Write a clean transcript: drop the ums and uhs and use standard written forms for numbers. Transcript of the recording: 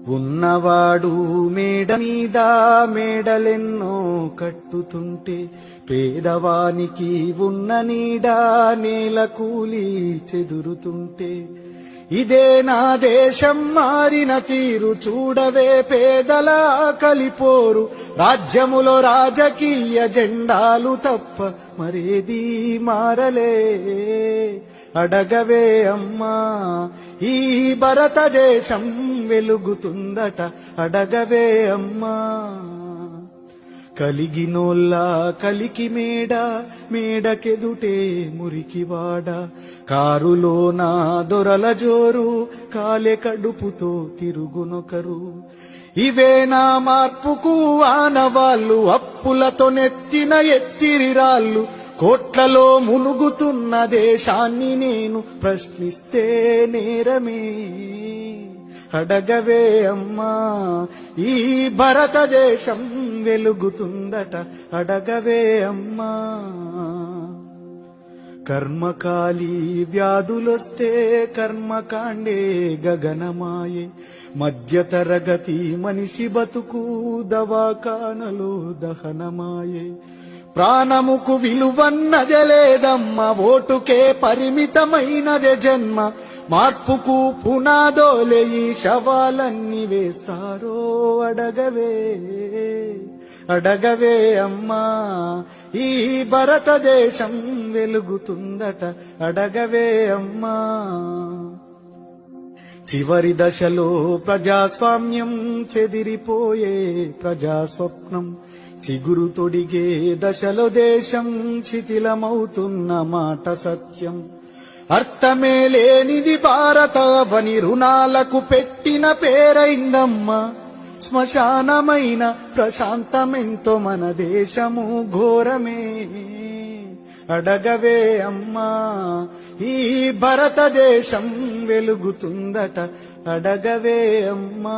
ఉన్నవాడు మేడ మీద మేడలెన్నో కట్టుతుంటే పేదవానికి ఉన్న నీడ నేల కూలి చెదురుతుంటే ఇదే నా దేశం మారిన తీరు చూడవే పేదల కలిపోరు రాజ్యములో రాజకీయ జెండాలు తప్ప మరేది మారలే అడగవే అమ్మా ఈ భారతదేశం వెలుగుతుందట అడగవే అమ్మా కలిగినోళ్ళ కలికి మేడ మేడకెదుటే మురికివాడ కారులోన దొరల జోరు కాలే కడుపుతో తిరుగునొకరు ఇవే నా మార్పుకు ఆనవాళ్ళు అప్పులతో నెత్తిన ఎత్తిరిరాళ్ళు కోట్లలో మునుగుతున్న దేశాన్ని నేను ప్రశ్నిస్తే నేరమే అడగవే అమ్మా ఈ భారతదేశం వెలుగుతుందట అడగవే అమ్మా కర్మకాలి వ్యాధులొస్తే కర్మకాండే గగనమాయే మధ్యతరగతి మనిషి బతుకు దవాఖానలో దహనమాయే ప్రాణముకు విలువన్నదే లేదమ్మ ఓటుకే పరిమితమైనదే జన్మ మార్పుకు పునాదోలే ఈ శవాలన్నీ వేస్తారో అడగవే అడగవే అమ్మా ఈ భారతదేశం వెలుగుతుందట అడగవే అమ్మా చివరి దశలో ప్రజాస్వామ్యం చెదిరిపోయే ప్రజాస్వప్నం చిగురు తొడిగే దశలో దేశం శిథిలమవుతున్న మాట సత్యం అర్థమే లేనిది భారతవని రుణాలకు పెట్టిన పేరైందమ్మా శ్మశానమైన ప్రశాంతమెంతో మన దేశము ఘోరమే అడగవే అమ్మా ఈ భారతదేశం వెలుగుతుందట అడగవే అమ్మా